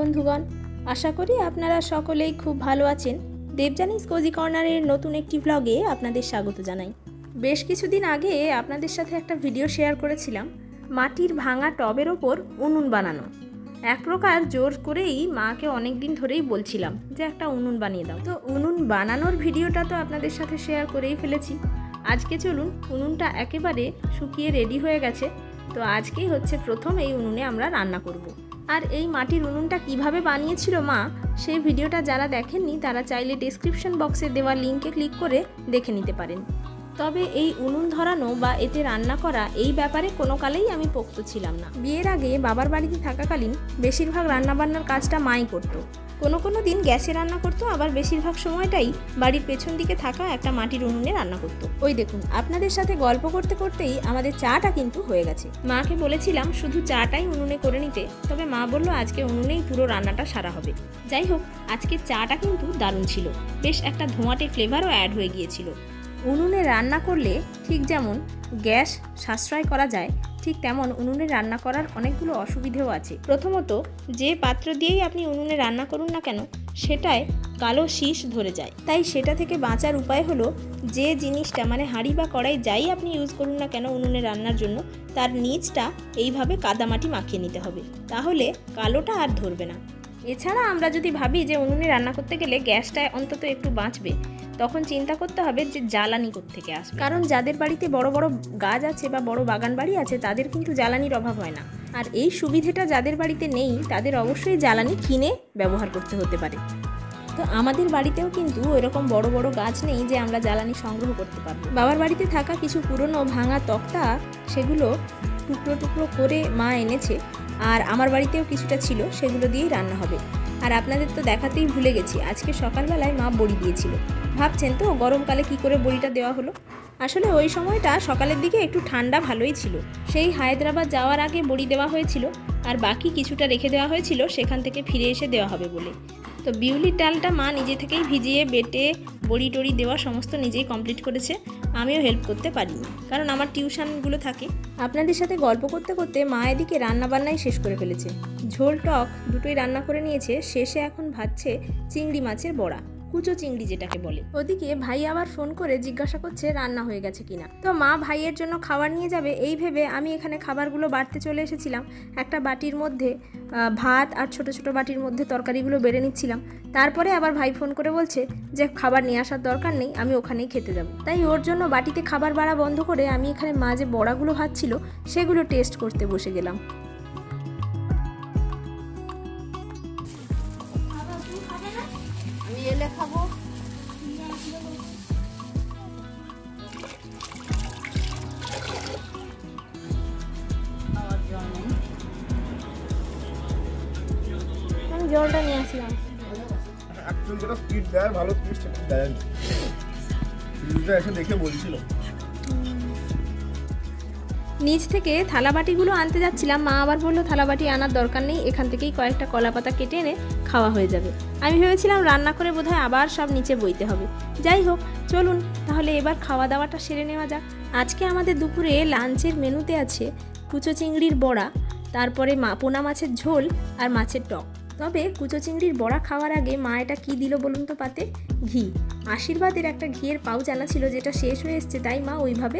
বন্ধুগণ, আশা করি আপনারা সকলেই খুব ভালো আছেন। দেবযানীস কোজি কর্নারের নতুন একটি ব্লগে আপনাদের স্বাগত জানাই। বেশ কিছুদিন আগে আপনাদের সাথে একটা ভিডিও শেয়ার করেছিলাম মাটির ভাঙা টবের ওপর উনুন বানানো। এক প্রকার জোর করেই মাকে অনেক দিন ধরেই বলছিলাম যে একটা উনুন বানিয়ে দাও। তো উনুন বানানোর ভিডিওটা তো আপনাদের সাথে শেয়ার করেই ফেলেছি। আজকে চলুন, উনুনটা একেবারে শুকিয়ে রেডি হয়ে গেছে। তো আজকেই হচ্ছে প্রথম এই উনুনে আমরা রান্না করব। আর এই মাটির উনুনটা কিভাবে বানিয়েছিল মা, সেই ভিডিওটা যারা দেখেননি তারা চাইলে ডেসক্রিপশন বক্সে দেওয়া লিঙ্কে ক্লিক করে দেখে নিতে পারেন। তবে এই উনুন ধরানো বা এতে রান্না করা এই ব্যাপারে কোনো কালেই আমি পোক্ত ছিলাম না। বিয়ের আগে বাবার বাড়িতে থাকাকালীন বেশিরভাগ রান্নাবান্নার কাজটা মাই করতো। কোনো দিন গ্যাসে রান্না করতো, আবার বেশিরভাগ সময়টাই বাড়ির পেছন দিকে থাকা একটা মাটির উনুনে রান্না করতো। ওই দেখুন, আপনাদের সাথে গল্প করতে করতেই আমাদের চাটা কিন্তু হয়ে গেছে। মাকে বলেছিলাম শুধু চাটাই উনুনে করে নিতে, তবে মা বলল আজকে উনুনেই পুরো রান্নাটা সারা হবে। যাই হোক, আজকে চাটা কিন্তু দারুণ ছিল, বেশ একটা ধোঁয়াটে ফ্লেভারও অ্যাড হয়ে গিয়েছিল। উনুনে রান্না করলে ঠিক যেমন গ্যাস সাশ্রয় করা যায়, ঠিক তেমন উনুনে রান্না করার অনেকগুলো অসুবিধেও আছে। প্রথমত, যে পাত্র দিয়েই আপনি উনুনে রান্না করুন না কেন সেটায় কালো শীষ ধরে যায়। তাই সেটা থেকে বাঁচার উপায় হলো যে জিনিসটা মানে হাঁড়ি বা কড়াই যাই আপনি ইউজ করুন না কেন উনুনে রান্নার জন্য, তার নিচটা এইভাবে কাদামাটি মাখিয়ে নিতে হবে, তাহলে কালোটা আর ধরবে না। এছাড়া আমরা যদি ভাবি যে উনুনে রান্না করতে গেলে গ্যাসটায় অন্তত একটু বাঁচবে, তখন চিন্তা করতে হবে যে জ্বালানি কোত্থেকে আসবে। কারণ যাদের বাড়িতে বড় বড় গাছ আছে বা বড় বাগান বাড়ি আছে তাদের কিন্তু জ্বালানির অভাব হয় না। আর এই সুবিধাটা যাদের বাড়িতে নেই তাদের অবশ্যই জ্বালানি কিনে ব্যবহার করতে হতে পারে। তো আমাদের বাড়িতেও কিন্তু এরকম বড় বড় গাছ নেই যে আমরা জ্বালানি সংগ্রহ করতে পারবো। বাবার বাড়িতে থাকা কিছু পুরনো ভাঙা তক্তা, সেগুলো টুকরো টুকরো করে মা এনেছে, আর আমার বাড়িতেও কিছুটা ছিল, সেগুলো দিয়েই রান্না হবে। আর আপনাদের তো দেখাতেই ভুলে গেছি, আজকে সকালবেলায় মা বড়ি দিয়েছিল। ভাবছেন তো গরমকালে কি করে বড়িটা দেওয়া হলো? আসলে ওই সময়টা সকালের দিকে একটু ঠান্ডা ভালোই ছিল, সেই হায়দ্রাবাদ যাওয়ার আগে বড়ি দেওয়া হয়েছিল, আর বাকি কিছুটা রেখে দেওয়া হয়েছিল সেখান থেকে ফিরে এসে দেওয়া হবে বলে। তো বিউলির ডালটা মা নিজে থেকেই ভিজিয়ে বেটে বড়ি টড়ি দেওয়া সমস্ত নিজেই কমপ্লিট করেছে। আমিও হেল্প করতে পারিনি, কারণ আমার টিউশনগুলো থাকে। আপনাদের সাথে গল্প করতে করতে মা এদিকে রান্নাবান্নাই শেষ করে ফেলেছে। ঝোল টক দুটোই রান্না করে নিয়েছে, শেষে এখন ভাজছে চিংড়ি মাছের বড়া, কুচো চিংড়ি যেটাকে বলে। ওদিকে ভাই আবার ফোন করে জিজ্ঞাসা করছে রান্না হয়ে গেছে কিনা। তো মা ভাইয়ের জন্য খাবার নিয়ে যাবে এই ভেবে আমি এখানে খাবারগুলো বাড়তে চলে এসেছিলাম। একটা বাটির মধ্যে ভাত আর ছোট ছোট বাটির মধ্যে তরকারিগুলো বেড়ে নিচ্ছিলাম। তারপরে আবার ভাই ফোন করে বলছে যে খাবার নিয়ে আসার দরকার নেই, আমি ওখানেই খেতে যাব। তাই ওর জন্য বাটিতে খাবার বাড়া বন্ধ করে আমি এখানে মা যে বড়াগুলো ভাজছিল সেগুলো টেস্ট করতে বসে গেলাম। আমি এলে খাবো। আমি জলটা নিয়ে আসলাম। অ্যাকচুয়ালি যেটা স্পিড দেয়, ভালো স্পিড সেটা দেয় না। ভিডিওটা এসে দেখে বলছিল। নিচ থেকে থালাবাটিগুলো আনতে যাচ্ছিলাম, মা আবার বললো থালাবাটি আনার দরকার নেই, এখান থেকেই কয়েকটা কলাপাতা কেটে এনে খাওয়া হয়ে যাবে। আমি ভেবেছিলাম রান্না করে বোধহয় আবার সব নিচে বইতে হবে। যাই হোক, চলুন তাহলে এবার খাওয়া দাওয়াটা সেরে নেওয়া যাক। আজকে আমাদের দুপুরে লাঞ্চের মেনুতে আছে কুচো চিংড়ির বড়া, তারপরে পোনা মাছের ঝোল আর মাছের টক। তবে কুচো চিংড়ির বড়া খাওয়ার আগে মা এটা কী দিল বলুন তো পাতে? ঘি। আশীর্বাদের একটা ঘিয়ের পাউচ আনা ছিল, যেটা শেষ হয়ে এসছে, তাই মা ওইভাবে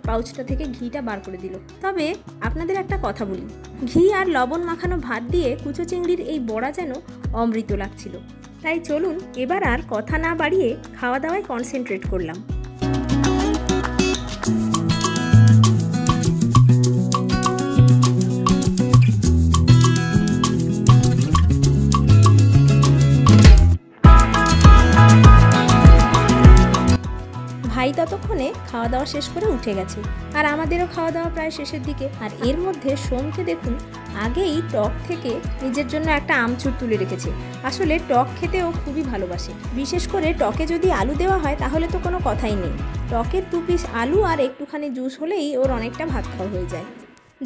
পাউচটা থেকে ঘিটা বার করে দিল। তবে আপনাদের একটা কথা বলি, ঘি আর লবণ মাখানো ভাত দিয়ে কুচো চিংড়ির এই বড়া যেন অমৃত লাগছিল। তাই চলুন এবার আর কথা না বাড়িয়ে খাওয়া দাওয়ায় কনসেন্ট্রেট করলাম। ভাই ততক্ষণে খাওয়া দাওয়া শেষ করে উঠে গেছে, আর আমাদেরও খাওয়া দাওয়া প্রায় শেষের দিকে। আর এর মধ্যে সোমকে দেখুন আগেই টক থেকে নিজের জন্য একটা আমচুর তুলে রেখেছে। আসলে টক খেতে ও খুবই ভালোবাসে, বিশেষ করে টকে যদি আলু দেওয়া হয় তাহলে তো কোনো কথাই নেই। টকের 2 পিস আলু আর একটুখানি জুস হলেই ওর অনেকটা ভাত খাওয়া হয়ে যায়।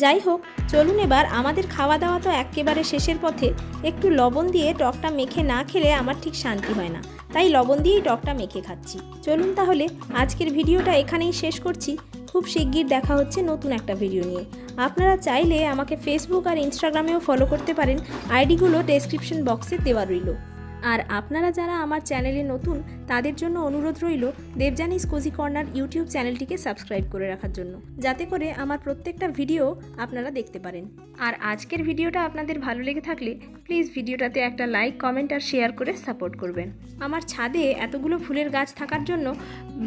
যাই হোক, চলুন এবার আমাদের খাওয়া দাওয়া তো একেবারে শেষের পথে। একটু লবণ দিয়ে টকটা মেখে না খেলে আমার ঠিক শান্তি হয় না, তাই লবণ দিয়েই টকটা মেখে খাচ্ছি। চলুন তাহলে আজকের ভিডিওটা এখানেই শেষ করছি। খুব শিগগির দেখা হচ্ছে নতুন একটা ভিডিও নিয়ে। আপনারা চাইলে আমাকে ফেসবুক আর ইনস্টাগ্রামেও ফলো করতে পারেন, আইডিগুলো ডেসক্রিপশন বক্সে দেওয়া রইল। আর আপনারা যারা আমার চ্যানেলে নতুন তাদের জন্য অনুরোধ রইল দেবযানীস কোজি কর্নার ইউটিউব চ্যানেলটিকে সাবস্ক্রাইব করে রাখার জন্য, যাতে করে আমার প্রত্যেকটা ভিডিও আপনারা দেখতে পারেন। আর আজকের ভিডিওটা আপনাদের ভালো লেগে থাকলে প্লিজ ভিডিওটাতে একটা লাইক, কমেন্ট আর শেয়ার করে সাপোর্ট করবেন। আমার ছাদে এতগুলো ফুলের গাছ থাকার জন্য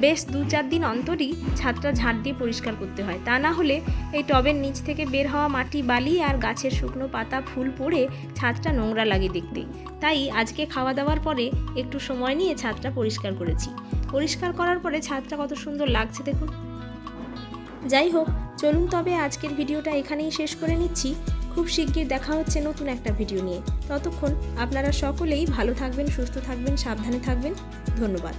বেশ 2-4 দিন অন্তরই ছাদটা ঝাড় দিয়ে পরিষ্কার করতে হয়, তা না হলে এই টবের নিচ থেকে বের হওয়া মাটি, বালি আর গাছের শুকনো পাতা, ফুল পড়ে ছাদটা নোংরা লাগে দেখতে। তাই আজকে খাওয়া দাওয়ার পরে একটু সময় নিয়ে ছাদটা পরিষ্কার করেছি। পরিষ্কার করার পরে ছাদটা কত সুন্দর লাগছে দেখুন। যাই হোক, চলুন তবে আজকের ভিডিওটা এখানেই শেষ করে নিচ্ছি। খুব শিগগির দেখা হচ্ছে নতুন একটা ভিডিও নিয়ে। ততক্ষণ আপনারা সকলেই ভালো থাকবেন, সুস্থ থাকবেন, সাবধানে থাকবেন। ধন্যবাদ।